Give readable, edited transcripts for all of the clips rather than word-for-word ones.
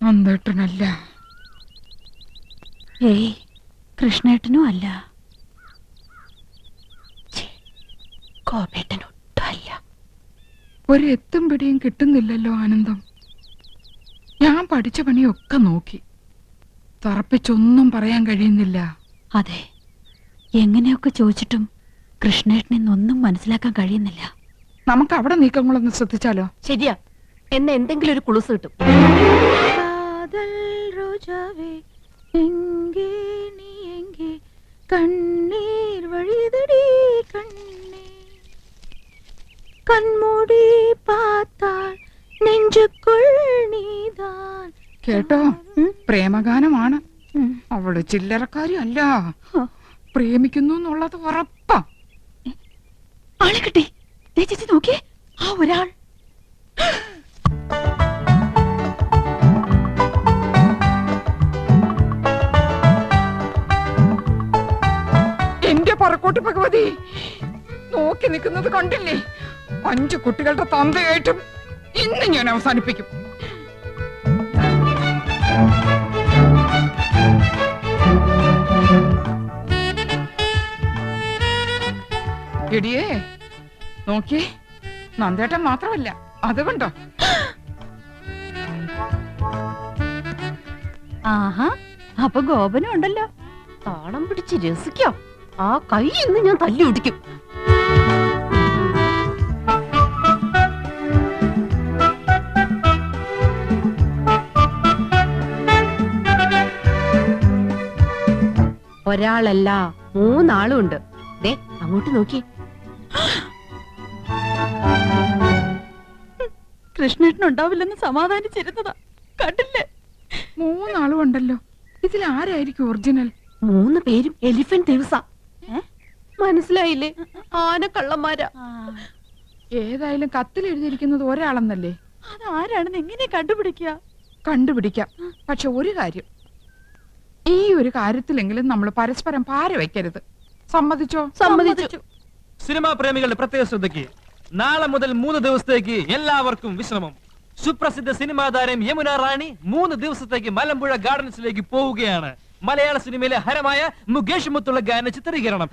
നന്ദേട്ടനല്ല. ഏയ്, കൃഷ്ണേട്ടനും അല്ല. കോപേട്ടനൊട്ടും അല്ല. ഒരു എത്തും പിടിയും കിട്ടുന്നില്ലല്ലോ ആനന്ദം. ഞാൻ പഠിച്ച പണിയൊക്കെ നോക്കി, തറപ്പിച്ചൊന്നും പറയാൻ കഴിയുന്നില്ല. അതെ, എങ്ങനെയൊക്കെ ചോദിച്ചിട്ടും കൃഷ്ണേട്ടനെന്നൊന്നും മനസ്സിലാക്കാൻ കഴിയുന്നില്ല. നമുക്ക് അവിടെ നീക്കങ്ങളൊന്ന് ശ്രദ്ധിച്ചാലോ? ശരിയാ, എന്നെ എന്തെങ്കിലും ഒരു കുളുസ് കിട്ടും. കണ്ണീർ വഴിതടി കണ്ണേ, കൺമൂടി പാത്താൽ നെഞ്ചുക്കുൾ നീതാൻ. കേട്ടോ, പ്രേമഗാനമാണ്. അവള് ചില്ലറക്കാരി അല്ല, പ്രേമിക്കുന്നു എന്നുള്ളത് ഉറപ്പാ. ആളെ കിട്ടി. ചേച്ചി നോക്കിയേ, ആ ഒരാൾ. എന്റെ പറക്കോട്ട് ഭഗവതി, നോക്കി നിൽക്കുന്നത് കണ്ടില്ലേ? 5 കുട്ടികളുടെ തന്തയായിട്ടും ഇന്ന് ഞാൻ അവസാനിപ്പിക്കും. എടിയേ, നോക്കിയേ, നന്ദേട്ടൻ മാത്രമല്ല, അത് കണ്ടോ? ആഹാ, അപ്പൊ ഗോപനും ഉണ്ടല്ലോ. താളം പിടിച്ച് രസിക്കാം. ആ കൈ ഇന്ന് ഞാൻ തല്ലി ഒടിക്കും. ഒരാളല്ല, 3 ആളുണ്ട്. ദേ അങ്ങോട്ട് നോക്കി. കൃഷ്ണേട്ടൻ ഉണ്ടാവില്ലെന്ന് സമാധാനിച്ചിരുന്നതാ, കണ്ടില്ലേ? 3 ആളും ഉണ്ടല്ലോ. ഇതിൽ ആരായിരിക്കും ഒറിജിനൽ? 3 പേരും എലിഫന്റ് ദിവസ. മനസ്സിലായില്ലേ? ആനക്കള്ളന്മാരാ. ഏതായാലും കത്തിൽ എഴുതിയിരിക്കുന്നത് ഒരാളെന്നല്ലേ? അതാരാണെന്ന് എങ്ങനെ കണ്ടുപിടിക്കുക? കണ്ടുപിടിക്കാം. പക്ഷെ ഒരു കാര്യം, ഈ ഒരു കാര്യത്തിലെങ്കിലും നമ്മൾ പരസ്പരം പാര വയ്ക്കരുത്. സമ്മതിച്ചോ? സമ്മതിച്ചു. സിനിമാ പ്രേമികളുടെ പ്രത്യേക ശ്രദ്ധയ്ക്ക് നാളെ മുതൽ 3 ദിവസത്തേക്ക് എല്ലാവർക്കും വിശ്രമം. സുപ്രസിദ്ധ സിനിമാ താരം യമുന റാണി 3 ദിവസത്തേക്ക് മലമ്പുഴ ഗാർഡൻസിലേക്ക് പോവുകയാണ്. മലയാള സിനിമയിലെ ഹരമായ മുകേഷ് മുത്തുള്ള ഗാന ചിത്രീകരണം.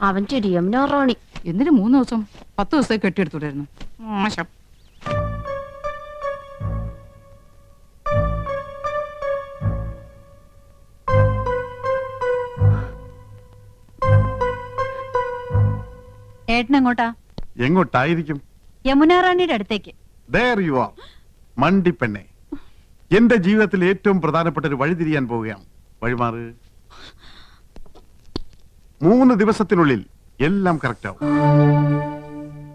അവന്റെ ഒരു യമുന റാണി. എന്തിനു 3 ദിവസം? 10 ദിവസത്തേക്ക് കെട്ടിയെടുത്തുണ്ടായിരുന്നു. മോശം. ഏട്ടനെങ്ങോട്ടാ? എങ്ങോട്ടായിരിക്കും? യമുന റാണിയുടെ അടുത്തേക്ക്. There you are, മണ്ടിപ്പെണ്ണെ. എന്റെ ജീവിതത്തിൽ ഏറ്റവും പ്രധാനപ്പെട്ട ഒരു വഴി തിരിയാൻ പോവുകയാണ്. വഴിമാറ്. 3 ദിവസത്തിനുള്ളിൽ എല്ലാം കറക്റ്റ് ആവും.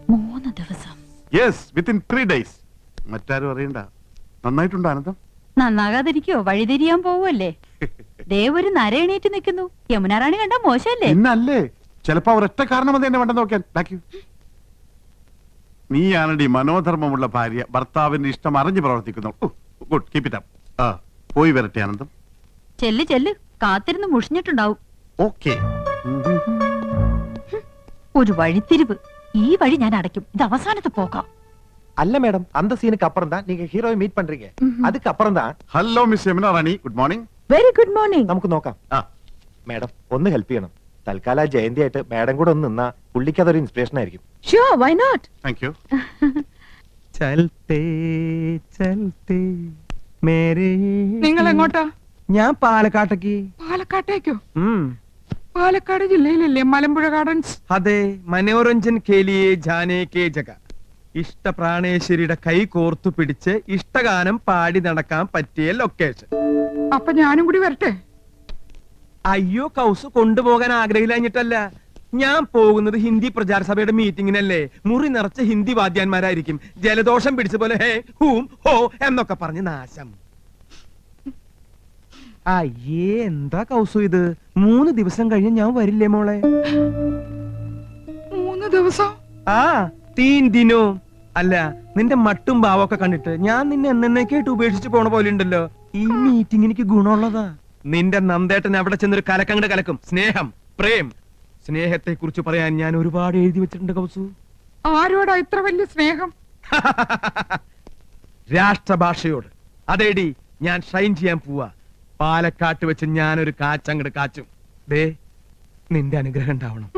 3 ദിവസം? Yes, within 3 days. മറ്റാരും അറിയണ്ട. നന്നായിട്ടുണ്ടോ ആനന്ദം? നന്നാകാതിരിക്കോ? വഴിതിരിയാൻ പോവല്ലേ? ദേവൊരു നര എണീറ്റ് നിൽക്കുന്നു. യമുന റാണി കണ്ടാ മോശല്ലേ? ഇന്നല്ലേ, ചിലപ്പോ ഒരൊറ്റ കാരണം അത് എന്നെ വേണ്ടെന്ന് നോക്കാൻ. നീയാണടി മനോധർമ്മമുള്ള ഭാര്യ, ഭർത്താവിന്റെ ഇഷ്ടം അറിഞ്ഞു പ്രവർത്തിക്കുന്നു. Good, keep it up. പോയി വരട്ടെ ആനന്ദം. ചെല്ല് ചെല്ല്, കാത്തിരുന്ന് മുഷിഞ്ഞിട്ടുണ്ടാവും. ഓക്കേ. ഒരു വഴിത്തിരിവ്. ഈ വഴി ഞാൻ അടയ്ക്കും. ഇത് അവസാനത്തെ പോക്കാം. அல்ல மேடம், அந்த சீனுக்கு அப்புறம் தான் நீங்க ஹீரோவை மீட் பண்றீங்க. அதுக்கு அப்புறம் தான். Hello miss Yamuna Rani, good morning. Very good morning. നമുക്ക് നോക്കാം. മേഡം ഒന്ന് ഹെൽപ്പ് ചെയ്യണം. തൽക്കാലം ജയന്തി ആയിട്ട് മേഡം കൂടെ ഒന്ന് നിന്നാ പുള്ളിക്ക് അതൊരു ഇൻസ്പിറേഷൻ ആയിരിക്കും. Sure, why not? Thank you. ചൽത്തേ ചൽത്തേ മേരേ. നിങ്ങൾ എങ്ങോട്ടാ? ഞാൻ പാലക്കാട്ടേക്ക്. പാലക്കാട്ടേക്കോ? പാലക്കാട് ജില്ലയിലല്ലേ മലമ്പുഴ ഗാർഡൻസ്? അതെ, മനോരഞ്ജൻ കേലിയെ ജാനേ കേ ജഗ. ഇഷ്ടപ്രാണേശ്വരിയുടെ കൈ കോർത്തു പിടിച്ച് ഇഷ്ടഗാനം പാടി നടക്കാൻ പറ്റിയ ലൊക്കേഷൻ. അപ്പൊ ഞാനും കൂടി വരട്ടെ? അയ്യോ, കൗസ് കൊണ്ടുപോകാൻ ആഗ്രഹിച്ചിട്ടല്ല. ഞാൻ പോകുന്നത് ഹിന്ദി പ്രചാര സഭയുടെ മീറ്റിങ്ങിനല്ലേ. മുറി നിറച്ച ഹിന്ദി വാദ്യാന്മാരായിരിക്കും. ജലദോഷം പിടിച്ച പോലെ ഹേ ഹൂം ഹോ എന്നൊക്കെ പറഞ്ഞ് നാശം. അയ്യേ, എന്താ കൗസു ഇത്? 3 ദിവസം കഴിഞ്ഞ് ഞാൻ വരില്ലേ മോളെ? 3 ദിവസം? ആ, 3 ദിനോ. അല്ല, നിന്റെ മട്ടും ഭാവമൊക്കെ കണ്ടിട്ട് ഞാൻ നിന്നെ എന്നേക്കായിട്ട് ഉപേക്ഷിച്ച് പോണ പോലെ ഉണ്ടല്ലോ. ഈ മീറ്റിംഗ് എനിക്ക് ഗുണമുള്ളതാ. നിന്റെ നന്ദേട്ടൻ അവിടെ ചെന്നൊരു കലക്കങ്ങട് കലക്കും. സ്നേഹം, പ്രേം, സ്നേഹത്തെ കുറിച്ച് പറയാൻ ഞാൻ ഒരുപാട് എഴുതി വെച്ചിട്ടുണ്ട് കൗസു. ആരോടാ ഇത്ര വലിയ സ്നേഹം? രാഷ്ട്രഭാഷയോട്. അതേടി ഞാൻ ഷൈൻ ചെയ്യാൻ പോവാ. പാലക്കാട്ട് വെച്ച് ഞാനൊരു കാച്ചങ്ങട് കാച്ചും. ദേ നിന്റെ അനുഗ്രഹം ഉണ്ടാവണം.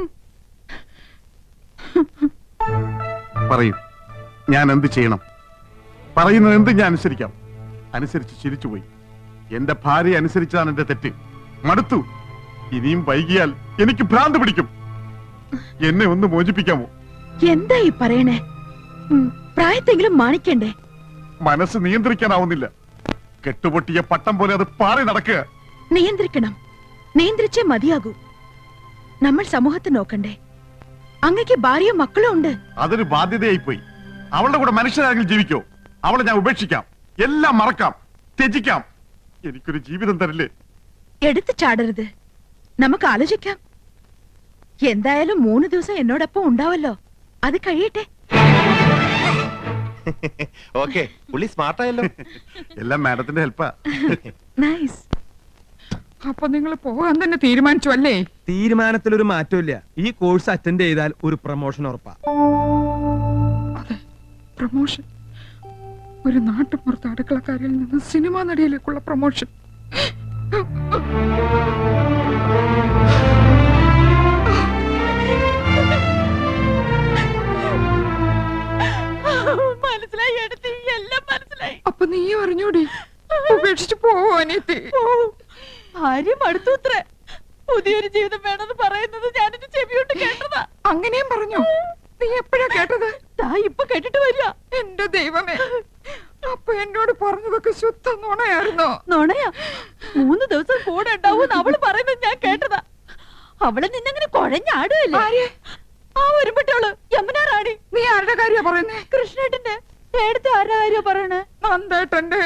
പറയൂ, ഞാൻ എന്ത് ചെയ്യണം? പറയുന്നത് എന്ത് ഞാൻ അനുസരിക്കാം. അനുസരിച്ച് ചിരിച്ചുപോയി. എന്റെ ഭാര്യ അനുസരിച്ചതാണ് എന്റെ തെറ്റ്. മടുത്തു. ഇനിയും വൈകിയാൽ എനിക്ക് ഭ്രാന്ത് പിടിക്കും. എന്നെ ഒന്ന് മോചിപ്പിക്കാമോ? എന്താ ഈ പറയണേ? പ്രായത്തെങ്കിലും മാണിക്കണ്ടേ? മനസ്സ് നിയന്ത്രിക്കാനാവുന്നില്ല. കെട്ടുപൊട്ടിയ പട്ടം പോലെ അത് പാറി നടക്കുക. നിയന്ത്രിക്കണം. നിയന്ത്രിച്ചേ മതിയാകൂ. നമ്മൾ സമൂഹത്തെ നോക്കണ്ടേ? അങ്ങക്ക് ഭാര്യയും മക്കളും ഉണ്ട്. അതൊരു ബാധ്യതയായി പോയി. അവളുടെ കൂടെ മനുഷ്യരാരെങ്കിലും ജീവിക്കോ? അവളെ ഞാൻ ഉപേക്ഷിക്കാം, എല്ലാം മറക്കാം, ത്യജിക്കാം. എനിക്കൊരു ജീവിതം തരില്ലേ? എടുത്തു ചാടരുത്. നമുക്ക് ആലോചിക്കാം. എന്തായാലും 3 ദിവസം എന്നോടൊപ്പം ഉണ്ടാവല്ലോ. അത് കഴിയട്ടെ. ഓക്കെ, പുള്ളി സ്മാർട്ടായല്ലോ. എല്ലാം മാഡത്തിന്റെ ഹെൽപ്പാ. നൈസ്. അപ്പൊ നിങ്ങൾ പോകാൻ തന്നെ തീരുമാനിച്ചു അല്ലേ? തീരുമാനത്തിലൊരു മാറ്റമില്ല. ഈ കോഴ്സ് അറ്റൻഡ് ചെയ്താൽ ഒരു പ്രൊമോഷൻ ഉറപ്പാ. അതെ, പ്രൊമോഷൻ. ഒരു നാട്ടുപുറത്ത് അടുക്കളക്കാരിൽ നിന്ന് സിനിമാ നടിയിലേക്കുള്ള പ്രൊമോഷൻ. മനസ്സിലായി എടുത്തി, എല്ലാം മനസ്സിലായി. അപ്പൊ നീ അറിഞ്ഞൂടി? ഉപേക്ഷിച്ചു പോവോ അനിയത്തി? ഭാര്യ മടുത്തൂത്രേ. പുതിയൊരു ജീവിതം വേണമെന്ന് പറയുന്നത് ഞാനെന്റെ ചെവിയോട്ട് കേട്ടതാ. അങ്ങനെയും പറഞ്ഞു? നീ എപ്പോഴാ കേട്ടത്? ഇപ്പൊ കേട്ടിട്ട് വരിക. എന്റെ ദൈവമേ, അപ്പൊ എന്നോട് പറഞ്ഞതൊക്കെ ശുദ്ധ നുണയായിരുന്നോ? നുണയാ? 3 ദിവസം കൂടെ ഉണ്ടാവും അവള് പറയുന്നത് ഞാൻ കേട്ടതാ. അവളെ നിന്നങ്ങനെ കുഴഞ്ഞാടുകയല്ലേ? ആര്? ആ ഒരുപെട്ടവള് യമുന റാണി. നീ ആരുടെ കാര്യ പറയുന്നേ? കൃഷ്ണേട്ടന്റെ. നേരത്തെ ആരുടെ കാര്യ പറയണേ? നന്ദേട്ടന്റെ.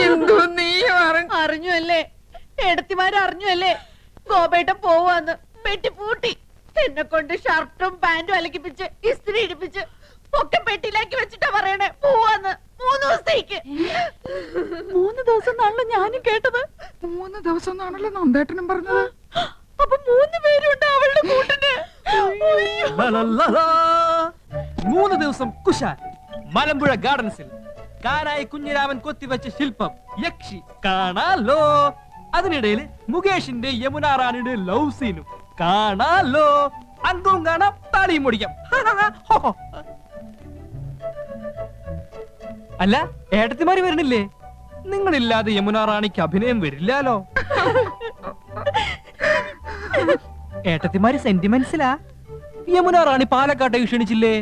എന്തോ നീ അറിഞ്ഞു അല്ലേ? എടത്തിമാരറിഞ്ഞു അല്ലേ? ഗോപേട്ടൻ പോവാന്ന് പെട്ടി പൂട്ടി. എന്നെ കൊണ്ട് ഷർട്ടും പാന്റും അലക്കിപ്പിച്ച് ഇസ്തിരി ഇടിപ്പിച്ച് ഒക്കെ പെട്ടിയിലാക്കി വെച്ചിട്ടാ പറയണേ പോവാന്ന്. 3 ദിവസത്തേക്ക്. 3 ദിവസം എന്നാണല്ലോ ഞാനും കേട്ടത്. 3 ദിവസം എന്നാണല്ലോ നന്ദേട്ടനും പറഞ്ഞത്. അപ്പൊ 3 പേരുണ്ട് അവളുടെ കൂട്ടിന്. 3 ദിവസം കുശാൽ മലമ്പുഴ ഗാർഡൻസിൽ കാനായി കുഞ്ഞിരാമൻ കൊത്തിവെച്ച ശില്പം യക്ഷി കാണാലോ. അതിനിടയിൽ മുകേഷിന്റെ യമുന റാണിയുടെ ലവ് സീനും കാണാലോ. അങ്കവും കാണാം, താളിയും മുടിക്കാം. അല്ല, ഏട്ടത്തിമാര് വരണില്ലേ? നിങ്ങളില്ലാതെ യമുന റാണിക്ക് അഭിനയം വരില്ലാലോ. ഏട്ടത്തിമാര് സെന്റിമെന്റ്സിലാ. യമുന റാണി പാലക്കാട്ടേക്ക് ക്ഷണിച്ചില്ലേ?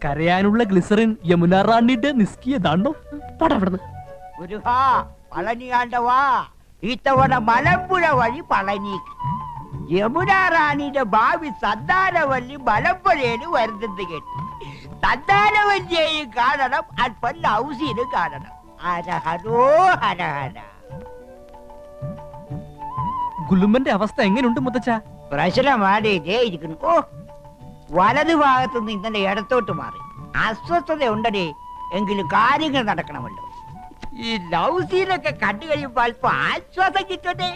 കരയാനുള്ള ഗ്ലിസറിൻ യമുന റാണിയുടെ നിസ്കിയതാണോ? പടവിടുന്ന് മുരുകാ, പളനിയാണ്ടവാ, ഇത്തവണ മലമ്പുഴ വഴി പളനിക്ക്. യമുന റാണിയുടെ ഭാവി സന്താനവല്ലി മലമ്പുഴയിൽ വരുന്നത് കേട്ടു. സന്താനവല്ലിയെയും കാണണം, അല്പം ലൗസീനും കാണണം. ഹരഹരോ ഹരഹര. ഗുലുമന്റെ അവസ്ഥ എങ്ങനെയുണ്ട് മുത്തച്ഛ? പ്രശ്നമാടേ ഇരിക്കുന്നു. ഓ, വലതു ഭാഗത്തുനിന്ന് ഇന്നലെ ഇടത്തോട്ട് മാറി. അസ്വസ്ഥത ഉണ്ടേ, എങ്കിലും കാര്യങ്ങൾ നടക്കണമല്ലോ. ഈ ലവ് സീനൊക്കെ കണ്ടു കഴിയുമ്പോൾ അല്പം ആശ്വാസം കിട്ടട്ടെ.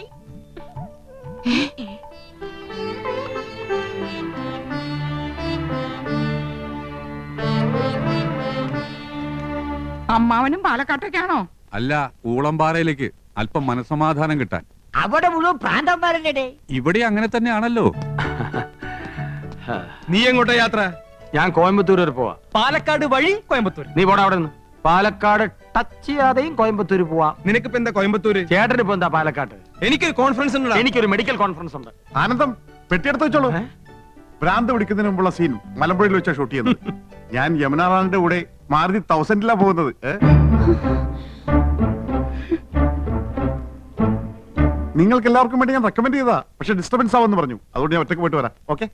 അമ്മാവനും പാലക്കാട്ടേക്കാണോ? അല്ല, ഊളംപാറയിലേക്ക് അല്പം മനസമാധാനം കിട്ടാൻ. അവിടെ മുഴുവൻ പ്രാന്തന്മാരല്ലേ? ഇവിടെ അങ്ങനെ തന്നെയാണല്ലോ. നീ എങ്ങോട്ടാ യാത്ര? ഞാൻ കോയമ്പത്തൂർ വരെ പോവാ. പാലക്കാട് വഴി കോയമ്പത്തൂർ. നീ പോടാ അവിടെ നിന്ന്. പാലക്കാട് ടച്ച് ചെയ്യാതെയും കോയമ്പത്തൂർ പോവാ. നിനക്കിപ്പോ എന്താ കോയമ്പത്തൂര്? ചേട്ടന് ഇപ്പൊ എന്താ പാലക്കാട്ട്? എനിക്കൊരു കോൺഫറൻസ് ഉണ്ട്. എനിക്കൊരു മെഡിക്കൽ കോൺഫറൻസ് ഉണ്ട്. ആനന്ദം, പെട്ടിയെടുത്ത് വെച്ചോളൂ. ഭ്രാന്ത് പിടിക്കുന്നതിന് മുമ്പുള്ള സീൻ മലമ്പുഴയിൽ വെച്ചാ ഷൂട്ട് ചെയ്യുന്നത്. ഞാൻ യമുന റാണിന്റെ കൂടെ മാരുതി 1000 പോകുന്നത്. നിങ്ങൾക്ക് എല്ലാവർക്കും വേണ്ടി ഞാൻ റെക്കമെൻഡ് ചെയ്താ, പക്ഷെ ഡിസ്റ്റർബൻസ് ആവെന്ന് പറഞ്ഞു. അതുകൊണ്ട് ഞാൻ ഒറ്റക്ക് പോയിട്ട് വരാം. ഓക്കെ,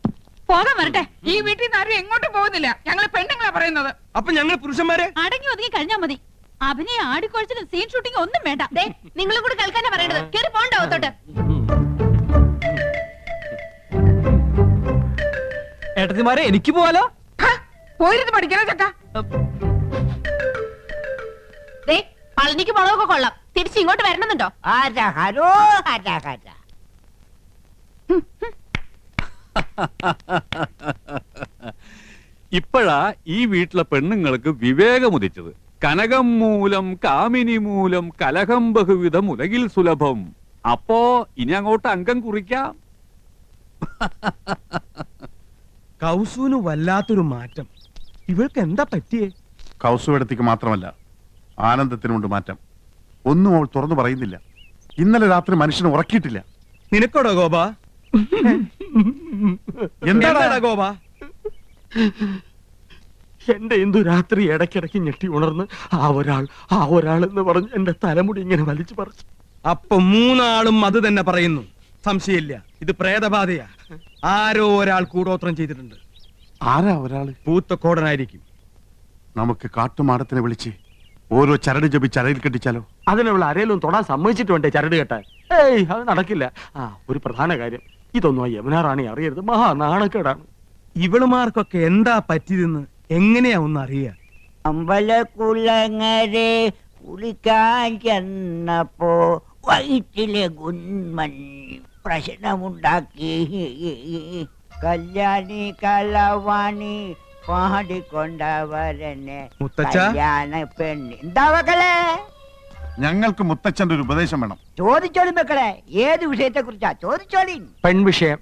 പോകാൻ വരട്ടെ. ഈ വീട്ടിൽ നിന്ന് ആരും എങ്ങോട്ടും പോകുന്നില്ല. ഞങ്ങള് പെണ്ണുങ്ങളാ പറയുന്നത്. അപ്പൊ ഞങ്ങൾ പുരുഷന്മാരെ അടങ്ങി ഒതുങ്ങി കഴിഞ്ഞാ മതി. അഭിനയ ആടിക്കൊഴിച്ചിലും സീൻ ഷൂട്ടിംഗ് ഒന്നും വേണ്ട. നിങ്ങളും കൂടെ കേൾക്കാനാ പറയണത്. കേറി പോണ്ടാവത്തോട്ട്. ഏട്ടത്തിമാരെ, എനിക്ക് പോവാലോ? പോയിരുന്ന് പഠിക്കണ ചക്ക. പളനിക്ക് മുളകൊക്കെ കൊള്ളാം. തിരിച്ച് ഇങ്ങോട്ട് വരണമെന്നുണ്ടോ? ഹര ഹരോ ഹര ഹര. ഇപ്പോഴാ ഈ വീട്ടിലെ പെണ്ണുങ്ങൾക്ക് വിവേകമുദിച്ചത്. കനകം മൂലം കാമിനി മൂലം കലഹം ബഹുവിധം ഉലകിൽ സുലഭം. അപ്പോ ഇനി അങ്ങോട്ട് അംഗം കുറിക്കാം. കൗസുവിന് വല്ലാത്തൊരു മാറ്റം. ഇവൾക്ക് എന്താ പറ്റിയേ? കൗസുവെടുത്തേക്ക് മാത്രമല്ല, ആനന്ദത്തിനുണ്ട് മാറ്റം. ഒന്നും അവൾ തുറന്നു പറയുന്നില്ല. ഇന്നലെ രാത്രി മനുഷ്യനെ ഉറക്കിയിട്ടില്ല. നിനക്കോടോ ഗോപ? എന്താടാ ഗോപ? എന്റെ എന്തു രാത്രി ഇടയ്ക്കിടയ്ക്ക് ഞെട്ടി ഉണർന്ന് ആ ഒരാൾ എന്ന് പറഞ്ഞ് എന്റെ തലമുടി ഇങ്ങനെ വലിച്ചു പറിച്ചു. അപ്പൊ മൂന്നാളും അത് തന്നെ പറയുന്നു. സംശയമില്ല, ഇത് പ്രേതബാധയാ. ആരോ ഒരാൾ കൂടോത്രം ചെയ്തിട്ടുണ്ട്. ആരാ ഒരാള്? പൂത്തക്കോടനായിരിക്കും. നമുക്ക് കാട്ടുമാടത്തിനെ വിളിച്ച് ഓരോ ചരട് ജപിച്ച് അരയിൽ കെട്ടിച്ചാലോ? അതിനുള്ള ആരെയും തൊടാൻ സമ്മതിച്ചിട്ട് വേണ്ടേ ചരട് കെട്ടാൻ? ഏയ്, അത് നടക്കില്ല. ഒരു പ്രധാന കാര്യം, ഇതൊന്നും ആ യമുന റാണി അറിയരുത്. മഹാ നാണക്കേടാണ്. ഇവളുമാർക്കൊക്കെ എന്താ പറ്റിയതെന്ന് എങ്ങനെയാ ഒന്ന് അറിയാ? അമ്പലക്കുളങ്ങരെ കുളിക്കാൻ ചെന്നപ്പോ വയറ്റിലെ ഗുന്മൻ പ്രശ്നമുണ്ടാക്കി. കല്യാണി കലവാണി പാടിക്കൊണ്ടവരനെ മുത്തച്ഛ? കല്യാണ പെണ്ണ്. എന്താ മക്കളെ? ഞങ്ങൾക്ക് മുത്തച്ഛന്റെ ഒരു ഉപദേശം വേണം. ചോദിച്ചോളി മക്കളെ, ഏത് വിഷയത്തെ കുറിച്ചാ ചോദിച്ചോളി. പെൺവിഷയം.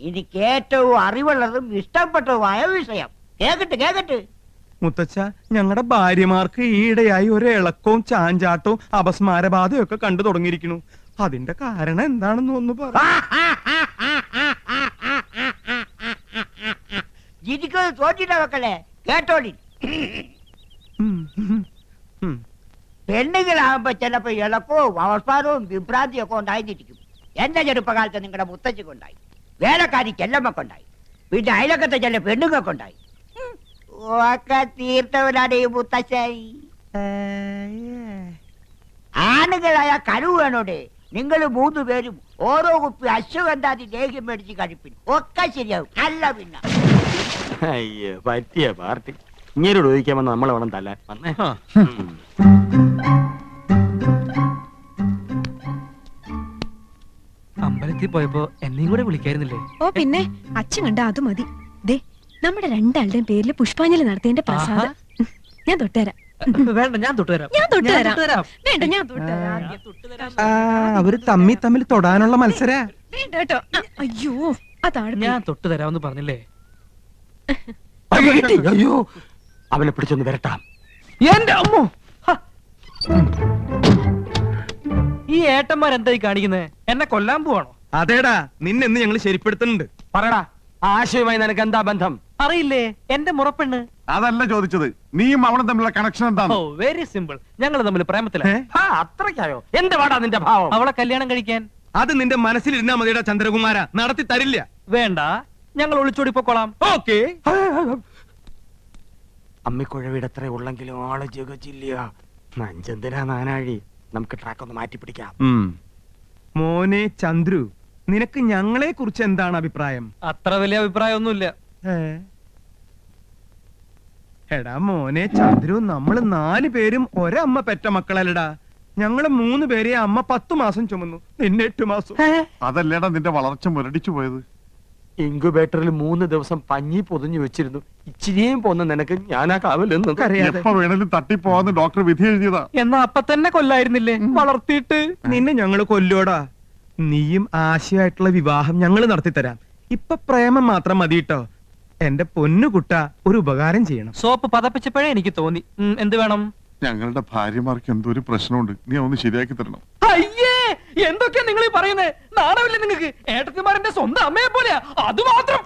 എനിക്ക് ഏറ്റവും അറിവുള്ളതും ഇഷ്ടപ്പെട്ടതുമായ വിഷയം. കേക്കട്ടെ. മുത്തച്ഛ, ഞങ്ങളുടെ ഭാര്യമാർക്ക് ഈയിടെയായി ഒരു ഇളക്കവും ചാഞ്ചാട്ടവും അപസ്മാരബാധയും ഒക്കെ കണ്ടു തുടങ്ങിയിരിക്കുന്നു. അതിന്റെ കാരണം എന്താണെന്ന് ഒന്ന് പറ. ജിരിക്കത് തോറ്റിട്ട മക്കളെ, കേട്ടോളി. പെണ്ണുങ്ങളാകുമ്പോ ചിലപ്പോ ഇളക്കവും അവസ്മാരവും വിഭ്രാന്തിയും ഒക്കെ ഉണ്ടായിരിക്കും. എന്റെ ചെറുപ്പകാലത്ത് നിങ്ങളുടെ മുത്തച്ഛക്കുണ്ടായി, വേലക്കാരി ചെല്ലമ്മക്കുണ്ടായി, പിന്നെ അയലക്കത്തെ ചില പെണ്ണുങ്ങൾക്കുണ്ടായി. ഒക്കെ തീർത്തവനാണ് ഈ മുത്തശ്ശൻ. ആണുങ്ങളായ കഴിവ് വേണോടെ. നിങ്ങൾ 3 പേരും ഓരോ കുപ്പി അശ്വഗന്ധാതി ലേഹ്യം മേടിച്ച് കഴിപ്പിൻ, ഒക്കെ ശരിയാവും. അല്ല പിന്നെ അയ്യോ, പറ്റിയ പാർട്ടി. ഇങ്ങനോട് ചോദിക്കാമെന്ന് നമ്മളെ വേണം തല്ലാൻ. വന്നേ. അമ്പലത്തിൽ പോയപ്പോ എന്നെയും കൂടെ വിളിക്കായിരുന്നില്ലേ? ഓ പിന്നെ, അച്ഛൻ കണ്ട അത് മതി. ദേ, നമ്മുടെ രണ്ടാളുടെയും പേരിൽ പുഷ്പാഞ്ജലി നടത്തിയതിന്റെ പ്രസാദം ഞാൻ തൊട്ടുതരാം. വേണ്ട, ഞാൻ തൊട്ടുതരാം. വേണ്ട, ഞാൻ തൊട്ടുതരാം. അവര് തമ്മിൽ തൊടാനുള്ള മത്സര. വേണ്ട കേട്ടോ. അയ്യോ, അതാണ് ഞാൻ തൊട്ടുതരാമെന്ന് പറഞ്ഞില്ലേ? അയ്യോ, അവനെ പിടിച്ചൊന്ന് വരട്ടാം. എന്റെ അമ്മോ, ഈ ഏട്ടന്മാരെന്തായി കാണിക്കുന്നേ? എന്നെ കൊല്ലാൻ പോവാണോ? അതേടാ, നിന്നെന്ന് ഞങ്ങൾ ശരിപ്പെടുത്തുന്നുണ്ട്. പറയടാ, ആശയവുമായി നിനക്ക് എന്താ ബന്ധം? അറിയില്ലേ, എന്റെ മുറപ്പെണ്ണ്. അതല്ല ചോദിച്ചത്, നീയും അവളും തമ്മിലുള്ള കണക്ഷൻ എന്താണ്? ഓ, വെരി സിമ്പിൾ. ഞങ്ങൾ തമ്മിൽ പ്രേമത്തിലാണ്. അത്രയ്ക്കായോ? എന്ത് പാടാ നിന്റെ ഭാവം? അവളെ കല്യാണം കഴിക്കാൻ. അത് നിന്റെ മനസ്സിലിരുന്നാ മതിയുടെ ചന്ദ്രകുമാര, നടത്തി തരില്ല. വേണ്ട, ഞങ്ങൾ ഒളിച്ചോടി പൊക്കോളാം. ഓക്കേ. അമ്മിക്കുഴവിടെ എത്ര ഉള്ളെങ്കിലും ആള് ജഗച്ചില്ല. നഞ്ചന്തിനാ നാനാഴി. നമുക്ക് ട്രാക്ക് ഒന്ന് മാറ്റി പിടിക്കാം. മോനെ ചന്ദ്രു, നിനക്ക് ഞങ്ങളെ കുറിച്ച് എന്താണ് അഭിപ്രായം? അത്ര വലിയ അഭിപ്രായമൊന്നുമില്ല. എടാ മോനെ ചന്ദ്രു, നമ്മള് 4 പേരും ഒരമ്മ പെറ്റ മക്കളല്ലടാ. ഞങ്ങള് 3 പേരെ അമ്മ 10 മാസം ചുമന്നു, നിന്നെ 8 മാസം. അതല്ലേടാ നിന്റെ വളർച്ച മുരടിച്ചു പോയത്. ഇൻക്യുബേറ്ററിൽ 3 ദിവസം പഞ്ഞി പൊതിഞ്ഞു വെച്ചിരുന്നു. ഇച്ചിരിയും പോന്ന നിനക്ക് ഞാനാ കാവലെന്ന് എപ്പോ വേണേലും തട്ടിപ്പോവാന്ന് ഡോക്ടർ വിധി എഴുതിയതാ. എന്നാ അപ്പൊ തന്നെ കൊല്ലായിരുന്നില്ലേ വളർത്തിയിട്ട്? നിന്നെ ഞങ്ങള് കൊല്ലോടാ. നീയും ആശയായിട്ടുള്ള വിവാഹം ഞങ്ങൾ നടത്തിത്തരാം. ഇപ്പൊ പ്രേമം മാത്രം മതി കേട്ടോ. എന്റെ പൊന്നുകുട്ട, ഒരു ഉപകാരം ചെയ്യണം. സോപ്പ് പതപ്പിച്ചപ്പോഴേ എനിക്ക് തോന്നി. എന്ത് വേണം? ഞങ്ങളുടെ ഭാര്യമാർക്ക് എന്തോ ഒരു പ്രശ്നമുണ്ട്, നീ ഒന്ന് ശരിയാക്കി തരണം. അയ്യേ, എന്തൊക്കെയാ നിങ്ങൾ പറയുന്നേ? നാണമില്ലേ നിങ്ങൾക്ക്? ഏട്ടത്തിമാരെന്റെ സ്വന്തം അമ്മയെ പോലെയാ. അത് മാത്രം.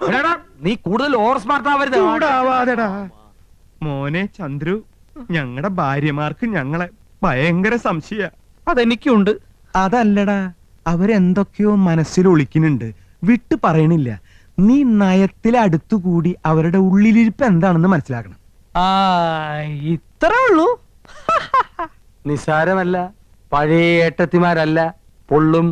നീ കൂടുതൽ ഓവർ സ്മാർട്ട് ആവരുത്. ചൂടാവാതെടാ. മോനെ ചന്ദ്രു, ഞങ്ങളുടെ ഭാര്യമാർക്ക് ഞങ്ങളെ ഭയങ്കര സംശയ. അതെനിക്കുണ്ട്. അതല്ലടാ, അവരെന്തൊക്കെയോ മനസ്സിൽ ഒളിക്കുന്നുണ്ട്, വിട്ടു പറയണില്ല. നീ നയത്തിൽ അടുത്തുകൂടി അവരുടെ ഉള്ളിലിരിപ്പ് എന്താണെന്ന് മനസ്സിലാക്കണം. ഇത്രേ ഉള്ളൂ. നിസാരമല്ല. പഴയ ഏട്ടത്തിമാരല്ല, പൊള്ളിക്കും.